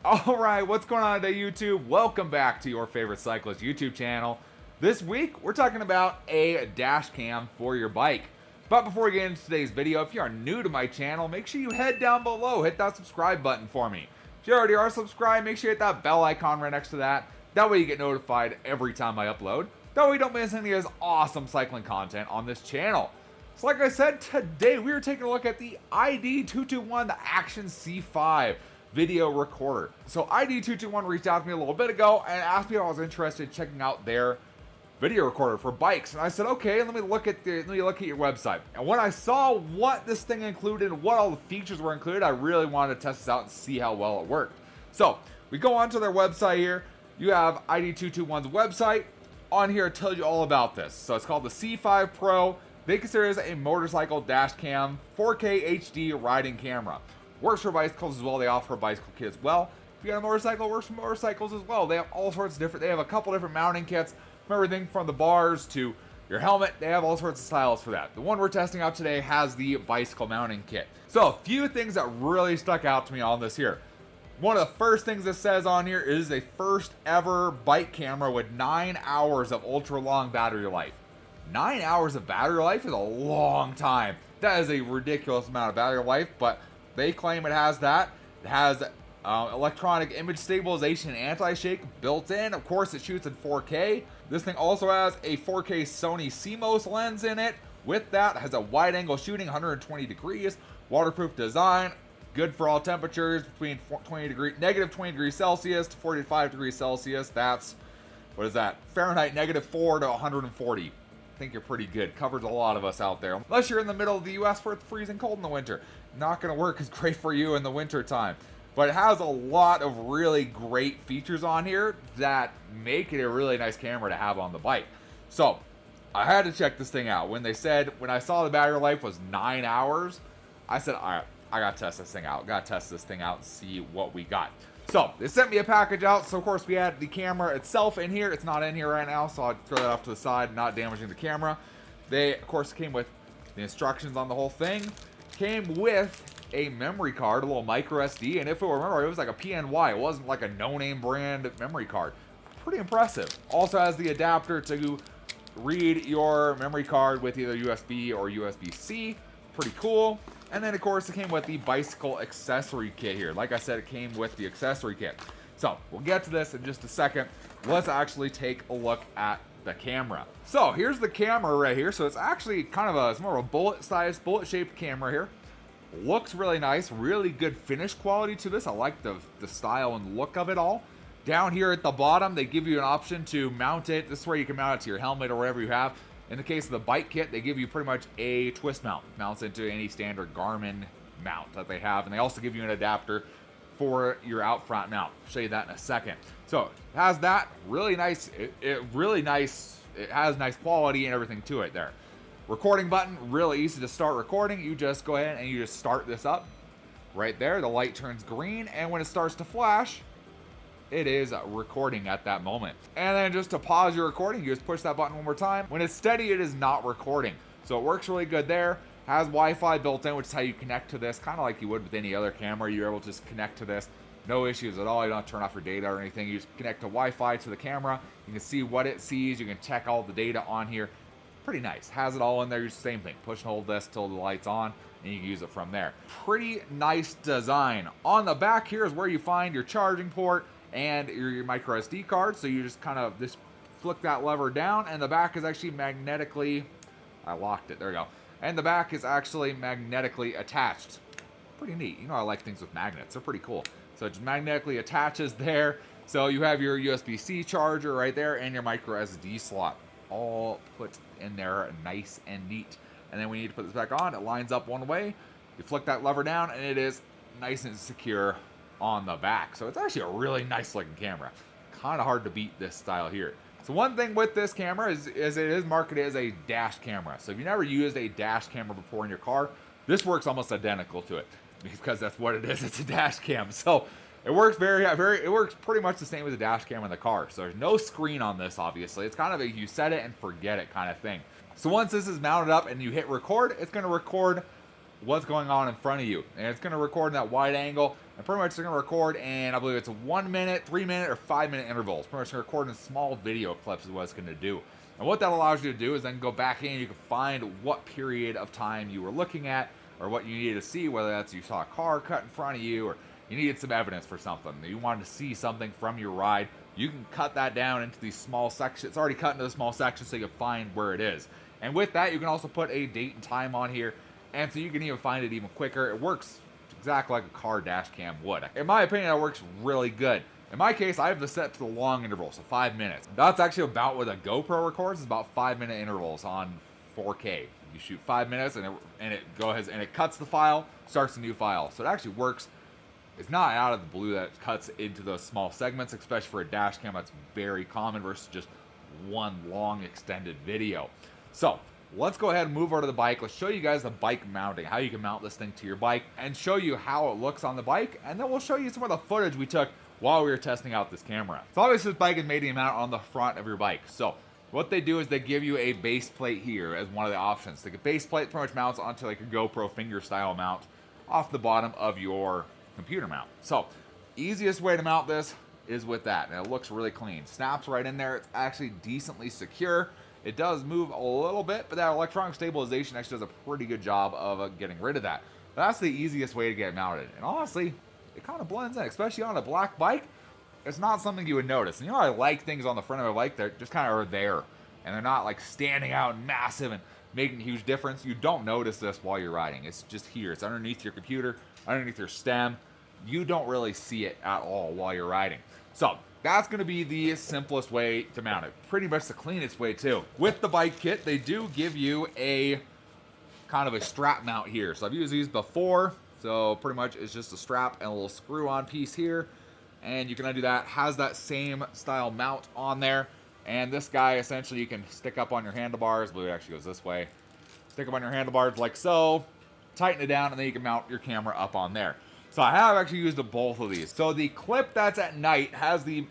Alright, what's going on today, YouTube? Welcome back to your favorite cyclist YouTube channel. This week, we're talking about a dash cam for your bike. But before we get into today's video, if you are new to my channel, make sure you head down below, hit that subscribe button for me. If you already are subscribed, make sure you hit that bell icon right next to that. That way you get notified every time I upload. That way you don't miss any of this awesome cycling content on this channel. So like I said, today we are taking a look at the id221, the Action C5 video recorder. So id221 reached out to me a little bit ago and asked me if I was interested in checking out their video recorder for bikes, and I said, okay, let me look at your website. And when I saw what this thing included, what all the features were included, I really wanted to test this out and see how well it worked. So we go onto their website here. You have id221's website. On here it tells you all about this. So it's called the C5 Pro. They consider it as a motorcycle dash cam 4K HD riding camera. Works for bicycles as well. They offer a bicycle kit as well. If you got a motorcycle, it works for motorcycles as well. They have all sorts of different, they have a couple different mounting kits from everything from the bars to your helmet. They have all sorts of styles for that. The one we're testing out today has the bicycle mounting kit. So a few things that really stuck out to me on this here. One of the first things it says on here is a first ever bike camera with 9 hours of ultra long battery life. 9 hours of battery life is a long time. That is a ridiculous amount of battery life, but they claim it has that. It has electronic image stabilization and anti-shake built in. Of course, it shoots in 4K. This thing also has a 4K Sony CMOS lens in it. With that, it has a wide-angle shooting, 120 degrees, waterproof design, good for all temperatures between negative 20 degrees Celsius to 45 degrees Celsius. That's, what is that? Fahrenheit -4 to 140. I think you're pretty good. Covers a lot of us out there. Unless you're in the middle of the US where it's freezing cold in the winter. Not going to work as great for you in the winter time. But it has a lot of really great features on here that make it a really nice camera to have on the bike. So I had to check this thing out. When I saw the battery life was 9 hours, I said, all right, I got to test this thing out. Got to test this thing out and see what we got. So they sent me a package out. So of course we had the camera itself in here. It's not in here right now, so I'll throw that off to the side, not damaging the camera. They of course came with the instructions on the whole thing. Came with a memory card, a little micro SD, and if you remember, it was like a PNY. It wasn't like a no-name brand memory card. Pretty impressive. Also has the adapter to read your memory card with either USB or USB-C. Pretty cool. And then, of course, it came with the bicycle accessory kit here. Like I said, it came with the accessory kit. So, we'll get to this in just a second. Let's actually take a look at the camera. So, here's the camera right here. So, it's actually kind of it's more of a bullet-shaped camera here. Looks really nice. Really good finish quality to this. I like the style and look of it all. Down here at the bottom, they give you an option to mount it. This is where you can mount it to your helmet or whatever you have. In the case of the bike kit, they give you pretty much a twist mount. Mounts into any standard Garmin mount that they have. And they also give you an adapter for your out front mount. I'll show you that in a second. So it has that really nice. It has nice quality and everything to it there. Recording button, really easy to start recording. You just go ahead and you just start this up. Right there, the light turns green. And when it starts to flash, it is recording at that moment. And then just to pause your recording, you just push that button one more time. When it's steady, it is not recording. So it works really good there. Has Wi-Fi built in, which is how you connect to this, kind of like you would with any other camera. You're able to just connect to this. No issues at all. You don't have to turn off your data or anything. You just connect to Wi-Fi to the camera. You can see what it sees. You can check all the data on here. Pretty nice. Has it all in there. Same thing. Push and hold this till the light's on, and you can use it from there. Pretty nice design. On the back here is where you find your charging port and your micro SD card. So you just kind of just flick that lever down, and the back is actually magnetically, I locked it, there we go. And the back is actually magnetically attached. Pretty neat. You know, I like things with magnets. They're pretty cool. So it just magnetically attaches there. So you have your USB-C charger right there and your micro SD slot all put in there nice and neat. And then when you need to put this back on, it lines up one way. You flick that lever down, and it is nice and secure on the back. So it's actually a really nice looking camera. Kind of hard to beat this style here. So one thing with this camera is it is marketed as a dash camera. So if you never used a dash camera before in your car, this works almost identical to it because that's what it is. It's a dash cam. So it works it works pretty much the same as a dash cam in the car. So there's no screen on this, obviously. It's kind of a you set it and forget it kind of thing. So once this is mounted up and you hit record, it's going to record what's going on in front of you. And it's going to record in that wide angle, and pretty much it's going to record in, I believe it's 1 minute, 3 minute, or 5 minute intervals. Pretty much going to record in small video clips is what it's going to do. And what that allows you to do is then go back in and you can find what period of time you were looking at, or what you needed to see, whether that's you saw a car cut in front of you, or you needed some evidence for something. You wanted to see something from your ride. You can cut that down into these small sections. It's already cut into the small sections so you can find where it is. And with that, you can also put a date and time on here, and so you can even find it even quicker. It works exactly like a car dash cam would. In my opinion, that works really good. In my case, I have this set to the long interval, so 5 minutes. That's actually about what a GoPro records, is about 5 minute intervals on 4K. You shoot 5 minutes, and it goes and it cuts the file, starts a new file. So it actually works. It's not out of the blue that it cuts into those small segments, especially for a dash cam. That's very common versus just one long extended video. So let's go ahead and move over to the bike. Let's show you guys the bike mounting, how you can mount this thing to your bike, and show you how it looks on the bike. And then we'll show you some of the footage we took while we were testing out this camera. So obviously this bike is made to mount on the front of your bike. So what they do is they give you a base plate here as one of the options. The base plate pretty much mounts onto like a GoPro finger style mount off the bottom of your computer mount. So easiest way to mount this is with that, and it looks really clean. Snaps right in there. It's actually decently secure. It does move a little bit, but that electronic stabilization actually does a pretty good job of getting rid of that. But that's the easiest way to get it mounted. And honestly, it kind of blends in, especially on a black bike. It's not something you would notice. And you know, I like things on the front of a bike that just kind of are there, and they're not like standing out and massive and making a huge difference. You don't notice this while you're riding. It's just here. It's underneath your computer, underneath your stem. You don't really see it at all while you're riding. So that's going to be the simplest way to mount it. Pretty much the cleanest way too. With the bike kit, they do give you a kind of a strap mount here. So I've used these before. So pretty much it's just a strap and a little screw on piece here. And you can undo that. Has that same style mount on there. And this guy essentially you can stick up on your handlebars. I believe it actually goes this way. Stick up on your handlebars like so. Tighten it down, and then you can mount your camera up on there. So I have actually used both of these. So the clip that's at night has the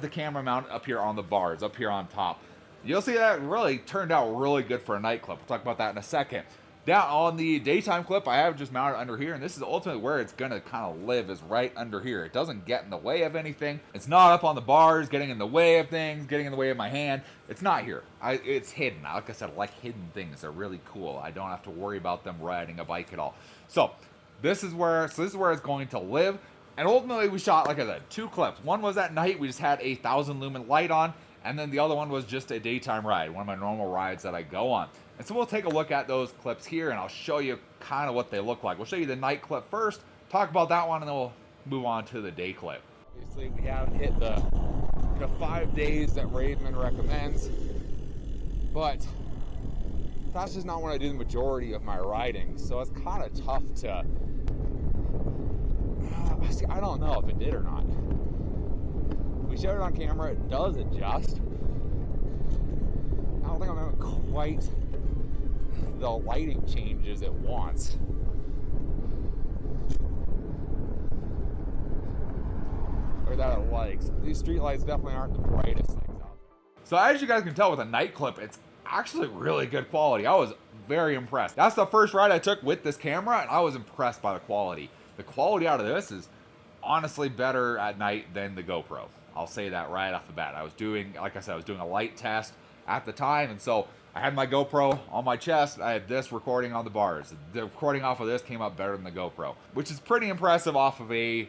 camera mount up here on the bars, up here on top. You'll see that really turned out really good for a night clip. We'll talk about that in a second. Down on the daytime clip, I have just mounted under here, and this is ultimately where it's gonna kind of live, is right under here. It doesn't get in the way of anything. It's not up on the bars, getting in the way of things, getting in the way of my hand. It's not here. It's hidden. Like I said, I like hidden things. They're really cool. I don't have to worry about them riding a bike at all. So this is where it's going to live. And ultimately we shot, like I said, 2 clips. One was at night. We just had a 1,000 lumen light on. And then the other one was just a daytime ride, one of my normal rides that I go on. And so we'll take a look at those clips here, and I'll show you kind of what they look like. We'll show you the night clip first, talk about that one, and then we'll move on to the day clip. Obviously we haven't hit the 5 days that Raven recommends, but that's just not when I do the majority of my riding. So it's kind of tough to, I don't know if it did or not. We showed it on camera, it does adjust. I don't think I'm having quite the lighting changes it wants. Or that it likes. These street lights definitely aren't the brightest things out there. So as you guys can tell with a night clip, it's actually really good quality. I was very impressed. That's the first ride I took with this camera, and I was impressed by the quality. The quality out of this is honestly better at night than the GoPro. I'll say that right off the bat. I was doing, like I said, I was doing a light test at the time, and so I had my GoPro on my chest. I had this recording on the bars. The recording off of this came up better than the GoPro, which is pretty impressive off of a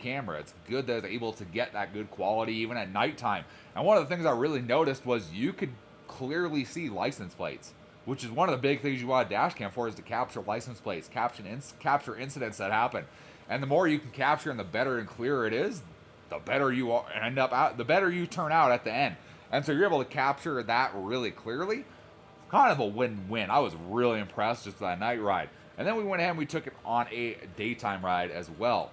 camera. It's good that it's able to get that good quality even at nighttime. And one of the things I really noticed was you could clearly see license plates, which is one of the big things you want a dash cam for, is to capture license plates, capture incidents that happen. And the more you can capture and the better and clearer it is, the better you end up out, the better you turn out at the end. And so you're able to capture that really clearly. It's kind of a win-win. I was really impressed just with that night ride. And then we went ahead and we took it on a daytime ride as well.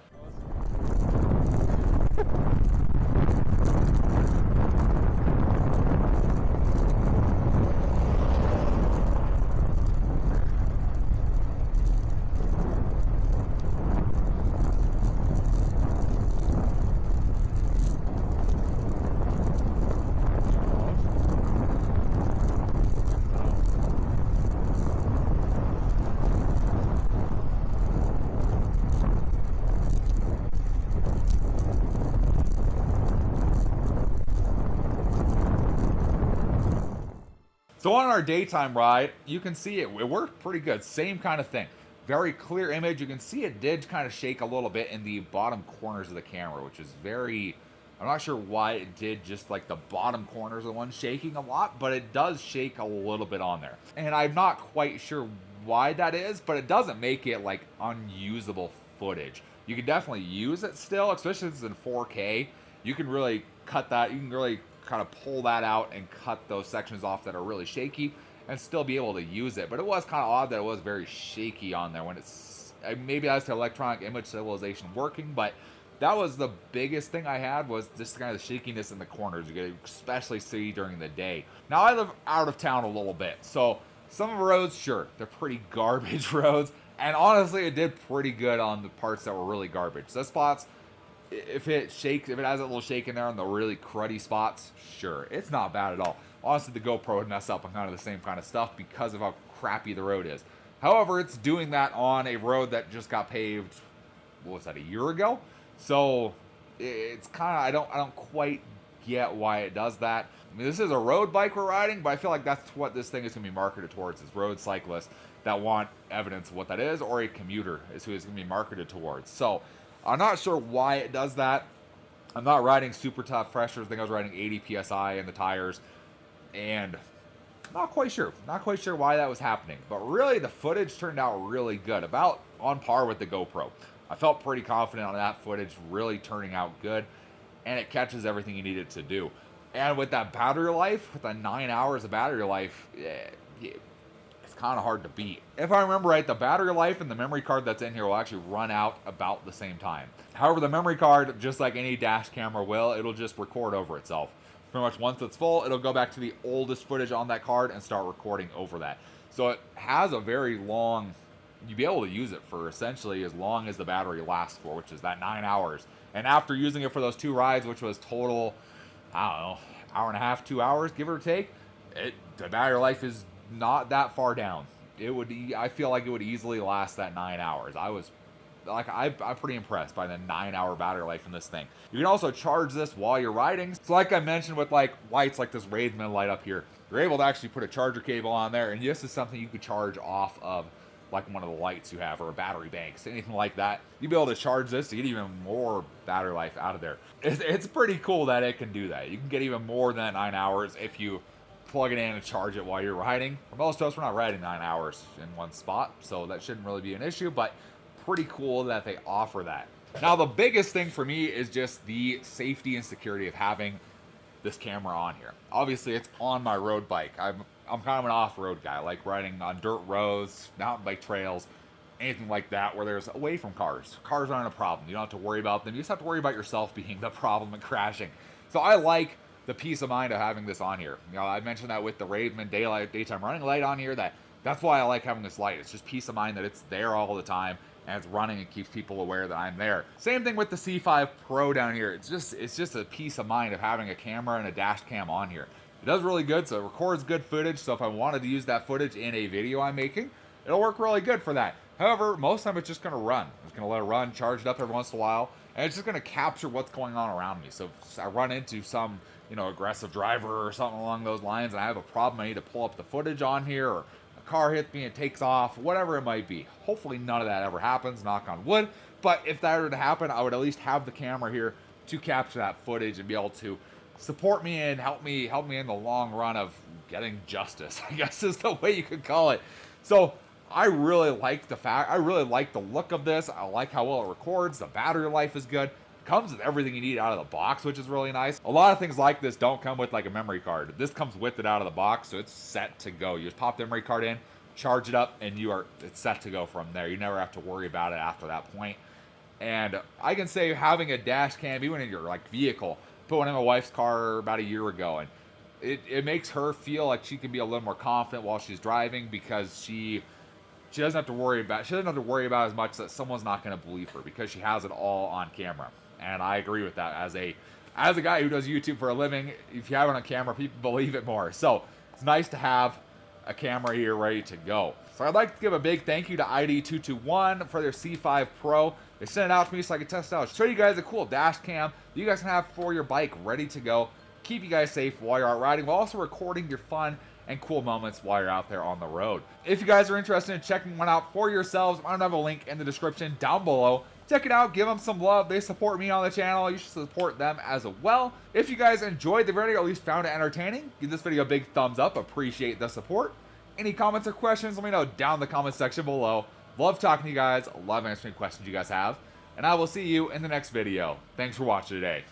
So on our daytime ride, you can see it worked pretty good. Same kind of thing. Very clear image. You can see it did kind of shake a little bit in the bottom corners of the camera, which is very, I'm not sure why it did, just like the bottom corners are the ones shaking a lot, but it does shake a little bit on there. And I'm not quite sure why that is, but it doesn't make it like unusable footage. You can definitely use it still, especially if it's in 4K. You can really cut that, you can really kind of pull that out and cut those sections off that are really shaky and still be able to use it. But it was kind of odd that it was very shaky on there when it's, maybe that's the electronic image stabilization working, but that was the biggest thing I had, was just kind of the shakiness in the corners. You can especially see during the day. Now I live out of town a little bit, so some of the roads, sure, they're pretty garbage roads, and honestly it did pretty good on the parts that were really garbage. The spots, if it shakes, if it has a little shake in there on the really cruddy spots, sure, it's not bad at all. Honestly, the GoPro would mess up on kind of the same kind of stuff because of how crappy the road is. However, it's doing that on a road that just got paved, what was that, a year ago? So it's kind of, I don't quite get why it does that. I mean, this is a road bike we're riding, but I feel like that's what this thing is going to be marketed towards, is road cyclists that want evidence of what that is, or a commuter is who it's going to be marketed towards. So I'm not sure why it does that. I'm not riding super tough pressures. I think I was riding 80 PSI in the tires, and not quite sure why that was happening. But really, the footage turned out really good, about on par with the GoPro. I felt pretty confident on that footage really turning out good, and it catches everything you need it to do. And with that battery life, with the 9 hours of battery life, it's kind of hard to beat. If I remember right, the battery life and the memory card that's in here will actually run out about the same time. However, the memory card, just like any dash camera will, it'll just record over itself. Pretty much once it's full, it'll go back to the oldest footage on that card and start recording over that. So it has a very long, you'll be able to use it for essentially as long as the battery lasts for, which is that 9 hours. And after using it for those 2 rides, which was total, I don't know, hour and a half, 2 hours, give or take, the battery life is not that far down. I feel like it would easily last that 9 hours. I'm pretty impressed by the 9-hour battery life in this thing. You can also charge this while you're riding. So like I mentioned with like lights like this Raven light up here, you're able to actually put a charger cable on there, and this is something you could charge off of like one of the lights you have, or a battery banks, anything like that. You'd be able to charge this to get even more battery life out of there. It's pretty cool that it can do that. You can get even more than that 9 hours if you plug it in and charge it while you're riding. For most of us, we're not riding 9 hours in one spot, so that shouldn't really be an issue, but pretty cool that they offer that. Now, the biggest thing for me is just the safety and security of having this camera on here. Obviously, it's on my road bike. I'm kind of an off-road guy. I like riding on dirt roads, mountain bike trails, anything like that where there's away from cars. Cars aren't a problem. You don't have to worry about them. You just have to worry about yourself being the problem and crashing. So I like the peace of mind of having this on here. You know, I mentioned that with the Raven daytime running light on here, that's why I like having this light. It's just peace of mind that it's there all the time, and it's running and keeps people aware that I'm there. Same thing with the C5 Pro down here. It's just a peace of mind of having a camera and a dash cam on here. It does really good, so it records good footage, so if I wanted to use that footage in a video I'm making, it'll work really good for that. However, most of the time it's just going to run. It's going to let it run, charge it up every once in a while, and it's just going to capture what's going on around me. So if I run into some, aggressive driver or something along those lines, and I have a problem, I need to pull up the footage on here, or a car hits me and takes off, whatever it might be. Hopefully none of that ever happens, knock on wood, but if that were to happen, I would at least have the camera here to capture that footage and be able to support me and help me in the long run of getting justice, I guess is the way you could call it. So I really like the look of this. I like how well it records. The battery life is good. Comes with everything you need out of the box, which is really nice. A lot of things like this don't come with like a memory card. This comes with it out of the box, so it's set to go. You just pop the memory card in, charge it up, and it's set to go from there. You never have to worry about it after that point. And I can say having a dash cam, even in your like vehicle, put one in my wife's car about a year ago, and it makes her feel like she can be a little more confident while she's driving, because she doesn't have to worry about as much that someone's not going to believe her, because she has it all on camera. And I agree with that. As a guy who does YouTube for a living, if you have it on camera, people believe it more. So it's nice to have a camera here ready to go. So I'd like to give a big thank you to id221 for their C5 Pro. They sent it out to me so I could test it out. Show you guys a cool dash cam you guys can have for your bike ready to go. Keep you guys safe while you're out riding, while also recording your fun and cool moments while you're out there on the road. If you guys are interested in checking one out for yourselves, I'm gonna have a link in the description down below. Check it out, give them some love. They support me on the channel. You should support them as well. If you guys enjoyed the video, or at least found it entertaining, give this video a big thumbs up. Appreciate the support. Any comments or questions, let me know down in the comment section below. Love talking to you guys. Love answering questions you guys have. And I will see you in the next video. Thanks for watching today.